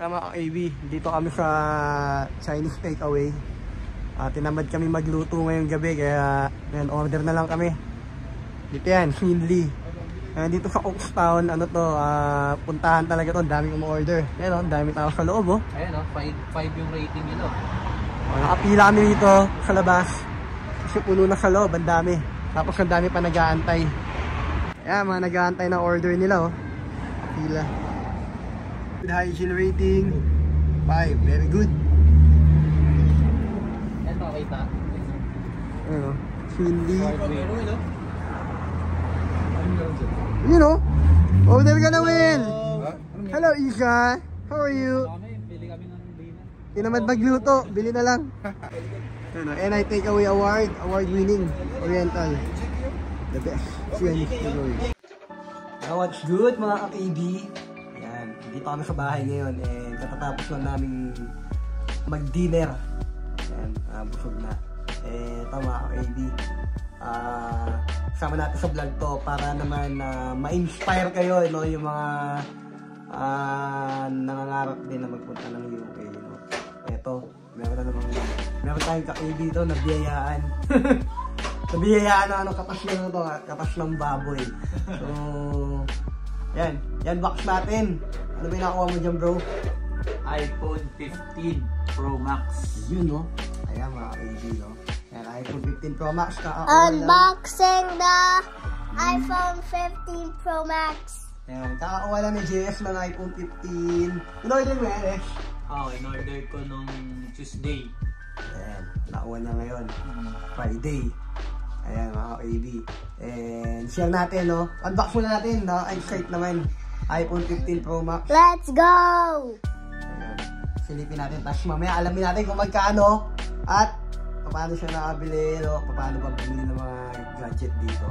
Tama ka, AB. Dito kami sa Chinese takeaway. Tinamad kami magluto ngayong gabi kaya yan, order na lang kami. Dito yan, Finley. Dito sa Oakstown, ano to, puntahan talaga to, daming umorder. Ayan o, daming tao sa loob oh. Ayan o, 5 yung rating nyo. Nakapila kami dito sa labas. Kasi puno na sa loob, ang dami. Tapos ang dami pa nag-aantay. Ayan, mga nag-aantay na order nila oh. Pila. Hygiene rating 5, very good. Yan makita. Ano? Finley. You know, order ka na, Will. Hello, Isha. How are you? Bili kami ng bina. Tinamad magluto, bili na lang. Ano, NI Takeaway Award, award-winning Oriental. The best. Chinese takeaway. Now, what's good mga ka-KB? Yan, dito kami sa bahay ngayon and katatapos lang namin mag-dinner. Yan, busog na. Ito mga ka-KB. Kasama natin sa vlog to para naman ma-inspire kayo, no? Yung mga nangangarap din na magpunta ng UK, no? Ito, meron tayong ka-KB dito na biyayaan. Nabiyayaan na kapas ng to, kapas ng baboy. So, yan box natin. Ano ba yung nakuha mo dyan, bro? iPhone 15 Pro Max. Yun, no? Ayan mga ka-KB, no? Yan, iPhone 15 Pro Max. Unboxing the iPhone 15 Pro Max. Yan, kakakuha lang ni JS ng iPhone 15. In-order mo yan, Oo, in-order ko nung Tuesday. Ayan, nakuha niya ngayon. Friday. Ayan, mga ka-AB. And share natin, no? Unbox muna natin, no? I'm straight naman. iPhone 15 Pro Max. Let's go! Ayan, silipin natin. Tapos mamaya alamin natin kung magkano at paano siya nakabili, no? Paano ba bumili ng mga gadget dito.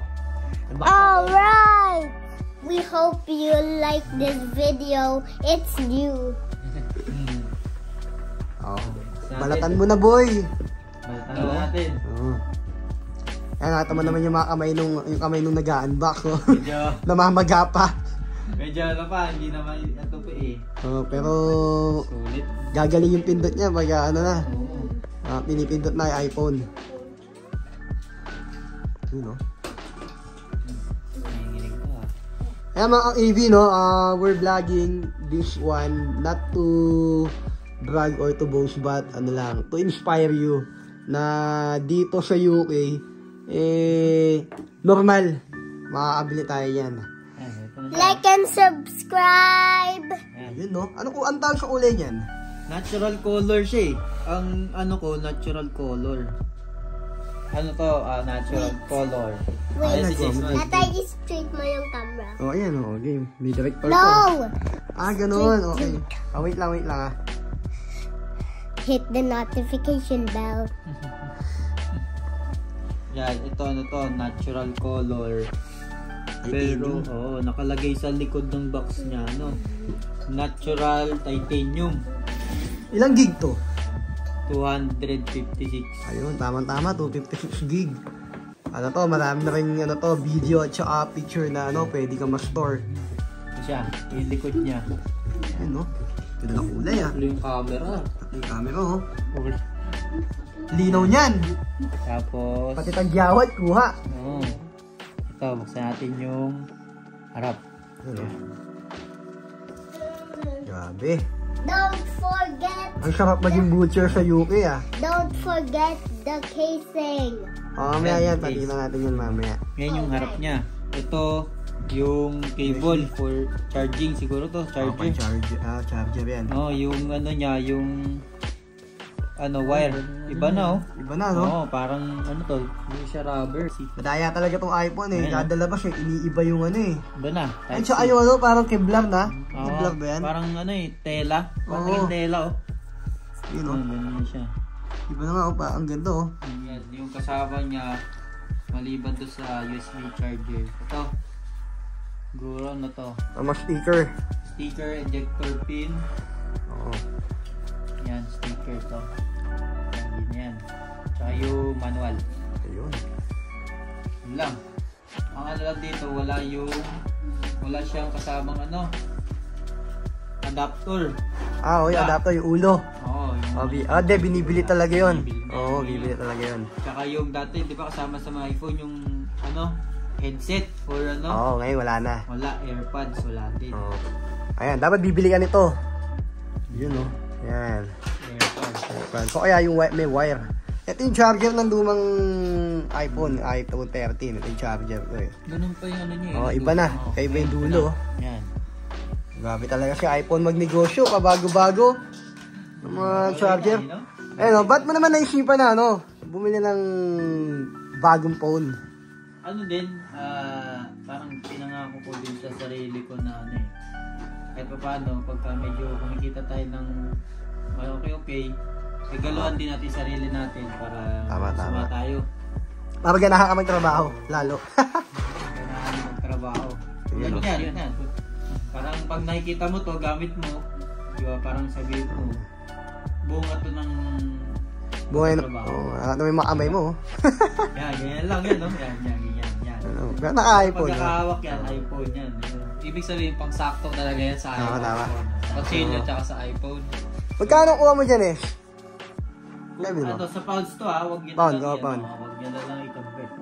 Alright! We hope you like this video. It's new. Oh, balatan mo na, boy! Balatan natin. Oh. Ayan, nakita mo naman yung mga kamay nung nag-unbox, no? Medyo namamaga pa. Medyo ano pa, hindi naman ito pa eh. Pero sulit. gagaling yung pindot niya pag ano na. Pinipindot na yung iPhone. Yun, no? Ayan mga AV, no? We're vlogging this one not to brag or to boast but ano lang, to inspire you na dito sa UK normal makakabili tayo yan. Like and subscribe. Yun, no? Ano ko ang tawag sa kulay niyan? Natural color siya eh. Ang ano ko, natural color. Ano to? Natural color. Wait, si Jason. natay i-straight mo yung camera. Oh, ayan, oh, game. May director No! to. Ganun. Okay. Wait lang, Hit the notification bell. Yan, ito ano to, natural color. Pero, nakalagay sa likod ng box niya, no? Natural titanium. Ilang gig to? 256. Ayun, tama-tama, 256 gig. Ano to, marami na rin video at saka picture na pwede ka ma-store. Ito siya, yung likod niya. Ayun, no? Ganda na kulay, Yung camera. Yung camera, oh. Okay. Linaw niyan. Tapos, pati tagyawat, kuha. Oo. Ito, buksan natin yung harap. Grabe. Don't forget. Ang sarap maging butcher sa UK, Don't forget the casing. Mamaya yan, patingnan natin yun mamaya. Ngayon yung harap niya. Ito, yung cable for charging siguro to. Charger yan. Yung ano niya, yung wire. Iba na, Iba na, no? Parang ano to, hindi siya rubber. Madaya talaga tong iPhone, Kada labas, iniiba yung Iba na. Ay, tsaka yung parang Kevlar na. Kevlar ba yan? Parang tela. Parang tela, Yun, ganun siya. Iba na nga, ang ganda, Yan, yung kasama niya, maliban to sa USB charger. Ito, siguro ano to? Sticker. Sticker, ejector pin. Oo. Yan, sticker to. Yan. Tsaka yung manual. Ayun. Yun lang. Ang ano lang dito, wala siyang kasamang adapter. Oo, yung adapter, yung ulo. Oo. Hindi, binibili talaga yun. Oo, bibili talaga yun. Tsaka yung dati, di ba kasama sa mga iPhone yung headset or ano? Oo, ngayon wala na. Wala, AirPods, wala din. Oo. Ayan, dapat bibili ka nito. Yun o. Ayan. AirPods. So kaya yung may wire. Ito yung charger ng lumang iPhone 13. Ito yung charger ko eh. Ganun pa yung ano niya eh. Oh, iba na. Kaiba yung dulo. Yan. Grabe talaga si iPhone magnegosyo. Pabago-bago. Yung mga charger. Ayun o, ba't mo naman naisipan na bumili ng bagong phone? Ano din, parang pinangako ko din sa sarili ko na kahit pa paano, pagka medyo kumikita tayo ng okay, igaluhan din natin sarili natin para suma tayo. Para ganahan ka magtrabaho, lalo. Ganahan magtrabaho. Yan. Parang pag nakikita mo to, gamit mo, di ba, parang sabihin mo, bunga to ng trabaho. Ano may makamay mo. Ganyan lang yan, no? Yan. Pero naka-iPhone. Pag nakahawak yan, iPhone yan. Ibig sabihin, pang sakto talaga yan sa iPhone. Tama. Pag-change tsaka sa iPhone. Magkano kuha mo dyan eh? Sa pounds to huwag nyo pound. Huwag nyo na lang i-convert.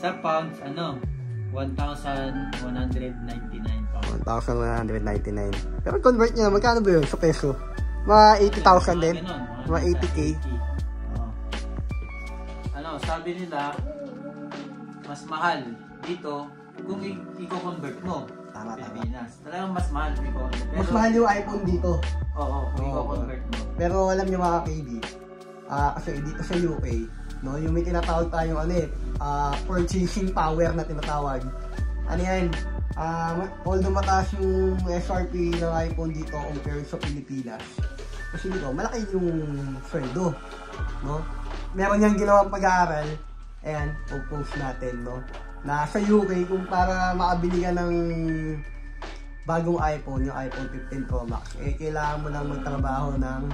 Sa pounds, 1,199 pounds. 1,199. Pero convert nyo na, magkano ba yun sa peso? Mga 80,000 din? Mga 80K? Sabi nila, mas mahal dito kung i-convert mo. Tama. Talagang mas mahal i-convert. Mas mahal yung iPhone dito. Oo, kung i-convert mo. Pero alam nyo mga KB, kasi dito sa UK, yung may tinatawag tayong purchasing power na tinatawag. Ano yan? Although mataas yung SRP ng iPhone dito compared sa Pilipinas. Kasi dito, malaki yung sweldo. Meron niyang ginawang pag-aaral. Ayan, post natin, na sa UK, kung para makabili ka ng bagong iPhone, yung iPhone 15 Pro Max, kailangan mo lang magtrabaho ng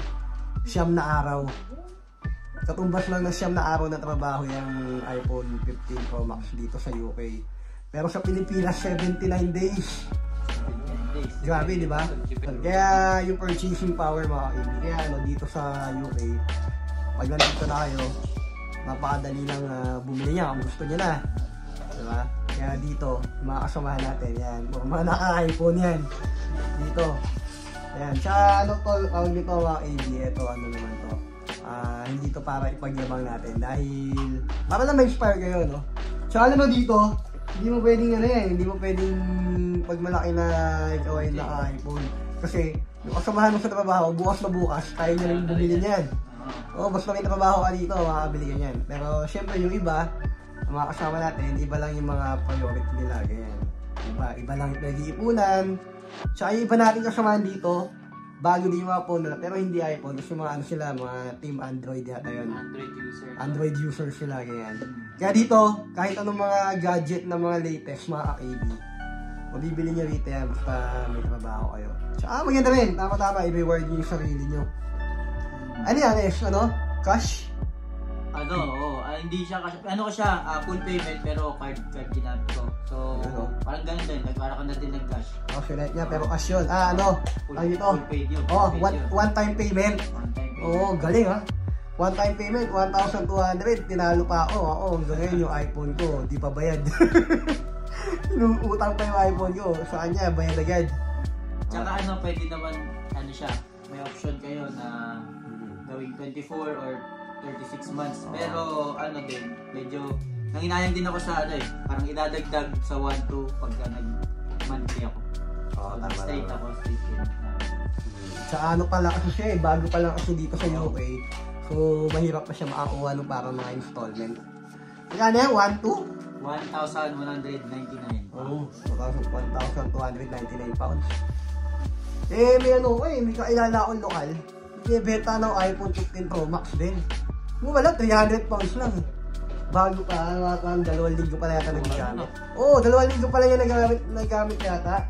9 na araw. Katumbas lang ng 9 na araw na trabaho yung iPhone 15 Pro Max dito sa UK. Pero sa Pilipinas, 79 days. Grabe, di ba? Kaya yung purchasing power mga kaibigan, dito sa UK, pag nandito na kayo, napakadali lang bumili niya kung gusto niya na. Diba? Kaya dito, mga kasamahan natin, yan. Mga naka-iPhone yan. Dito. Ayan. Tsaka tawag nito mga AB, ito naman to. Hindi to para ipagyabang natin dahil para lang ma-inspire kayo, Tsaka dito, hindi mo pwedeng hindi mo pwedeng pag malaki na ikaw ay naka-iPhone. Kasi yung kasamahan mo sa trabaho, bukas na bukas, kaya nyo rin bumili niyan. Basta may trabaho ka dito, makakabili ka niyan. Pero syempre yung iba, mga kasama natin, iba lang yung mga priority nila, ganyan. Iba lang yung nag-iipunan. Tsaka yung iba natin kasamahan dito, bago din yung mga phone nila, pero hindi iPhone. Kasi mga sila, mga team Android yata yun. Android user sila, ganyan. Kaya dito, kahit anong mga gadget na mga latest, mga ka-KB, mabibili nyo rito yan, basta may trabaho kayo. Tsaka maganda rin, tama-tama, i-reward nyo yung sarili nyo. Ano yan, cash? Hindi siya cash. Full payment pero card ginamit ko. So, parang ganun din. Para ka na din nag-cash. Select niya, pero cash yun. Full paid yun. One-time payment. Galing ha. One-time payment, 1,200. Tinalo pa ako. Hanggang ngayon yung iPhone ko, di pa bayad. Inuutang pa yung iPhone ko. Sa kanya, bayad agad. Tsaka pwede naman, siya. May option kayo na gawing 24 or 36 months. Pero din, medyo nanginayang din ako sa parang idadagdag sa 1-2 pagka nag-monthly ako. State ako, state payment na. Sa pala kasi siya bago pa lang kasi dito sa UK. So mahirap pa siya makakuha para mga installment. Magkano yan? 1-2? 1,199. 1,299 pounds. May kailala akong lokal. Bibenta ng iPhone 15 Pro Max din. Wala, 300 pounds lang. Bago pa, 2 linggo pa na yata nag-gamit. 2 linggo pa lang yung nag-gamit yata.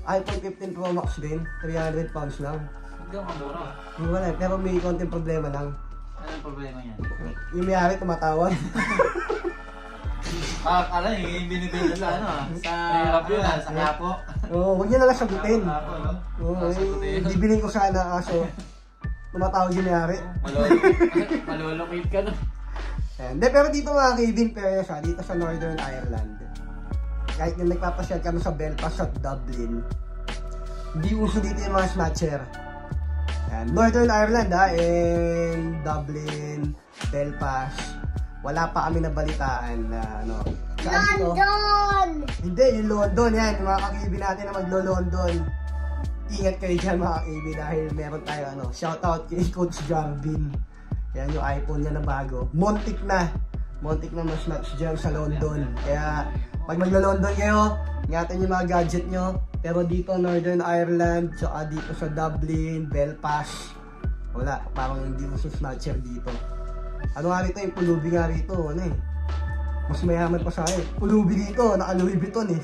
iPhone 15 Pro Max din, 300 pounds lang. Hindi ako mura. Wala, pero may konting problema lang. Anong problema yan? Yung may-ari tumatawag. Alam, yung binibili sa ano sa Quiapo. Oo, huwag niyo na lang sagutin. Oo, bibilin ko sana kaso tumatawag yung mayari. Malulukit ka no. Hindi, pero dito mga kaibigan, pero siya, dito sa Northern Ireland. Kahit yung nagpapasyal kami sa Belfast at Dublin, hindi uso dito yung mga snatcher. Northern Ireland and Dublin, Belfast, wala pa kami nabalitaan na ano. London! Hindi, yung London yan, yung mga kakibin natin na maglo-London. Ingat kayo dyan mga kakibin dahil meron tayo ano, shoutout kay Coach Jarvin. Yan yung iPhone niya na bago. Montik na mas-match dyan sa London. Kaya pag maglo-London kayo, ingatan yung mga gadget nyo. Pero dito, Northern Ireland, tsaka dito sa Dublin, Belfast, wala, parang hindi mo snatcher dito. Ano nga rito, yung pulubi nga rito, ano eh. Mas mayaman pa sa akin. Pulubi dito, naka-Louis Vuitton eh.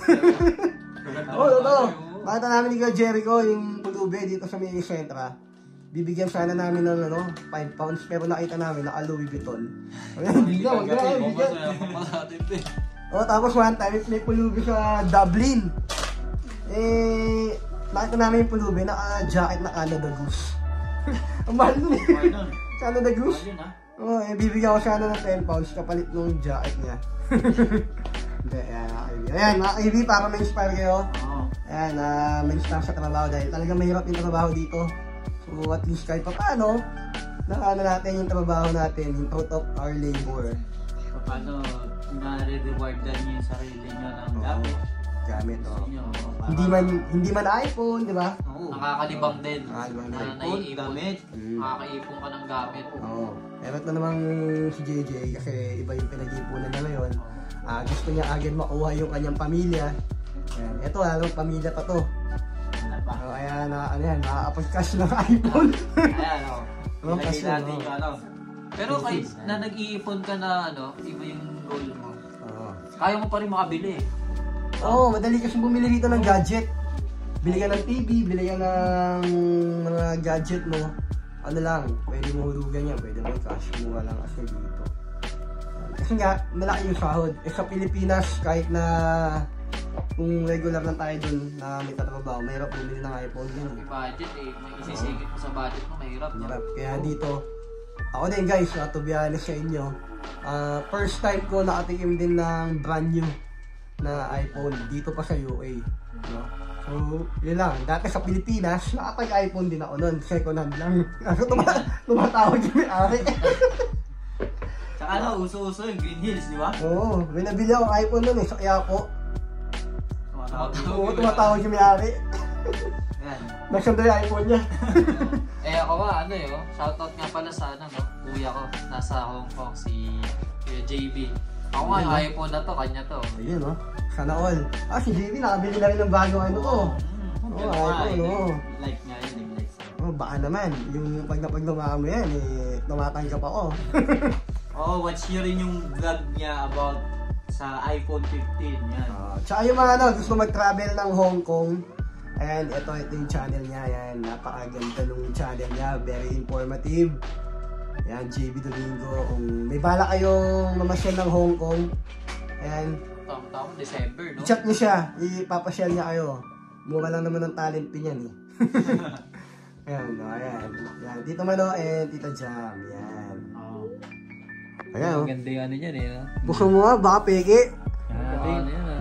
Oo, totoo. Makita namin ni Jericho yung pulubi dito sa Mini Centra. Bibigyan sana namin ng ano, 5 pounds, pero nakita namin naka-Louis Vuitton. Hindi na, wag na, bigyan. Oo, tapos one time, may pulubi sa Dublin. Nakita namin yung pulubi, naka-jacket na Canada Goose. Ang mahal nun eh. Canada Goose. Oo, bibigyan ko sana ng 10 pounds kapalit nung jacket niya. Hindi, ayan, mga kaibigan, para ma-inspire kayo. Ayan, ma-inspire sa trabaho dahil talagang mahirap yung trabaho dito. So, at least kahit pa paano, ano natin yung trabaho natin, yung fruit of our labor. Paano na-reward din yung sarili nyo ng gamit, Hindi man iPhone, di ba? Nakakadibang din. iPhone, gamit. Nakakaipon ka ng gamit. Meron na namang si JJ kasi iba yung pinag-iipunan na ngayon. Gusto niya agad makuha yung kanyang pamilya. Ayan. Ito, pamilya pa to. Ayan, ano yan, makakapag-cash ng iPhone. Ayan, ilagay natin yung ano. Pero kahit na nag-iipon ka na ano, iba yung goal mo. Kaya mo pa rin makabili. Madali kasi bumili dito ng gadget. Bili ka ng TV, bili ka ng mga gadget mo. Ano lang, pwede mo hulugan yan, pwede mo cash mo lang kasi dito. Kasi nga, malaki yung sahod. Sa Pilipinas, kahit na kung regular lang tayo dun na may tatrabaho, mahirap bumili ng iPhone din. May budget may isisingit mo sa budget mo, mahirap. Kaya dito, ako din guys, to be honest sa inyo, first time ko nakatikim din ng brand new na iPhone dito pa sa UA. No? So, yun lang. Dati sa Pilipinas, nakapag-iPhone din ako nun. Second hand lang. Kasi tumatawag yung may-ari. Tsaka uso-uso yung Green Hills, di ba? Oo. May nabili akong iPhone nun sa Quiapo. Tumatawag yung may-ari. Nagsanda yung iPhone niya. Ako nga, shoutout nga pala sa kuya ko. Nasa Hong Kong, si JB. Ako nga, yung iPhone na to, kanya to. Ayun sana all. Si JB nakabili na rin ng bagong iPhone. Like nga yun, like. Baka naman, yung pag napagluma mo yan, tumatanggap ako. Watch nyo rin yung vlog niya about sa iPhone 15, yan. Tsaka yung mga gusto mag-travel ng Hong Kong, and ito yung channel niya, yan. Napakaganda nung channel niya, very informative. Yan, JB Domingo. Kung may bala kayong mamasyal ng Hong Kong, ayan. Tama, December, no? I-chat niyo siya, ipapasyal niya kayo. Mura lang naman ng talent pin yan, Ayan, ayan. Yan, Tito Mano and Tita Jam, yan. Ayan, Ganda yung ano dyan, Buksan mo baka peke.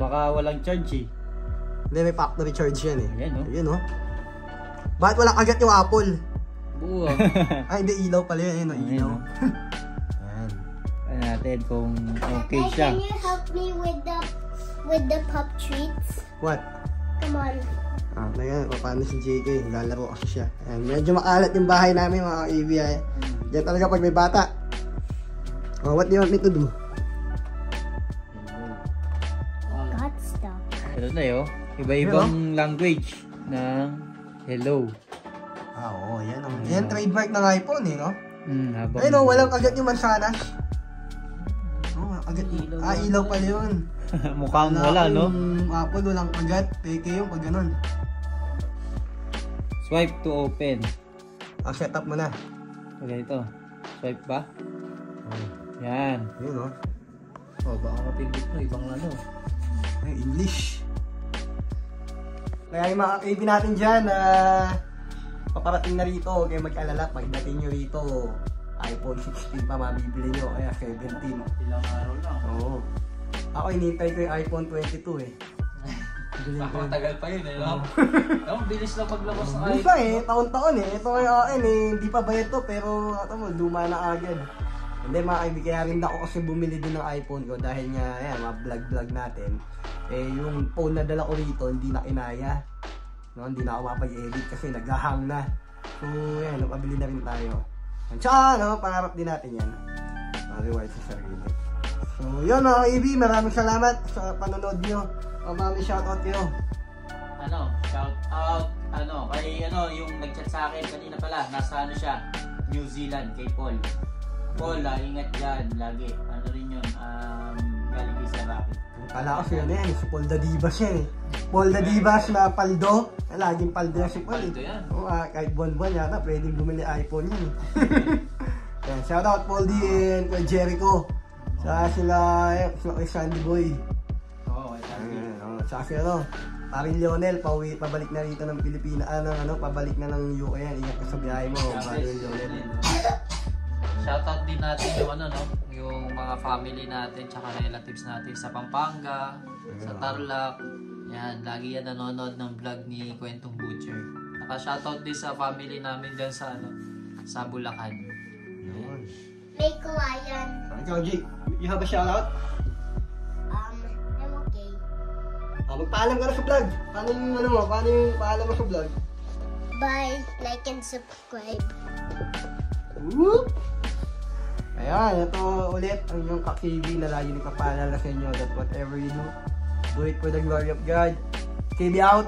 Baka walang charge, Hindi, may factory charge yan, Ayan, Bakit walang agad yung Apple? Buo. Hindi, ilaw pala yun, ilaw. Ayan. Ayan natin kung okay siya. Can you help me with the pop treats? What? Come on. Ngayon, paano si JK? Lalaro kasi siya. Ayan, medyo makalat yung bahay namin mga ABI. Yan talaga pag may bata. What do you want me to do? Got stuck. Ito na iba-ibang language ng hello. Yan. Yan trademark ng iPhone, no? Ayun, walang agad yung mansanas. Agad ilaw. Ilaw pala yun. Mukhang wala, no? Apple, walang agad. Peke yung pag ganun. Swipe to open. Set up mo na. Okay, ito. Swipe ba? Yan. Yun, Oh, baka mapindot mo, ibang ano. Ay, English. Kaya yung mga KB natin dyan na paparating na rito, huwag kayong mag-alala. Pagdating nyo rito, iPhone 16 pa mabibili nyo, kaya 17. Ilang araw lang. Oo. Ako inintay ko yung iPhone 22 eh. Baka matagal pa yun eh, no? Ang bilis lang paglabas ng Hindi iPhone. pa eh, taon-taon eh. Ito yung akin eh, hindi pa ba ito, pero ito mo, luma na agad. Hindi mga kaibigan, kaya rin ako kasi bumili din ng iPhone ko dahil nga, ayan, mga vlog-vlog natin. Eh, yung phone na dala ko rito, hindi na kinaya. No, hindi na ako mapag-edit kasi naghahang na. So, ayan, napabili na rin tayo. Tsaka, no, pangarap din natin yan. Reward sa sarili. So, yun mga kaibigan, maraming salamat sa panonood nyo. Maraming shoutout kayo. Shout out, kay yung nag-chat sa akin kanina pala, nasa siya, New Zealand, kay Paul. Paul, ingat dyan, lagi. Ano rin yun, galing kay Sir Rocky. Kala ko siya na yan, si Paul Dadibas yan eh. Paul Dadibas na paldo, laging paldo yan si Paul eh. Paldo yan. Kahit buwan-buwan yata, pwedeng bumili iPhone yan eh. Yan, shoutout Paul D and kay Jericho. Sila kay Sandy Boy. Oo, kay Sandy. Saka si paring Lionel, pabalik na rito ng Pilipinas, pabalik na ng UK yan. Ingat ka sa biyahe mo, paring Lionel. Shoutout din natin yung yung mga family natin tsaka relatives natin sa Pampanga, sa Tarlac. Yan, lagi yan nanonood ng vlog ni Kwentong Butcher. Naka-shoutout din sa family namin dyan sa sa Bulacan. May kawayan. Ikaw, Jake, you have a shoutout? I'm okay. Magpaalam ka na sa vlog. Paano yung paalam mo sa vlog? Bye, like and subscribe. Whoop! Ayan, ito ulit ang yung ka-KB na lagi nagpapaalala sa inyo that whatever you do it for the glory of God. KB out!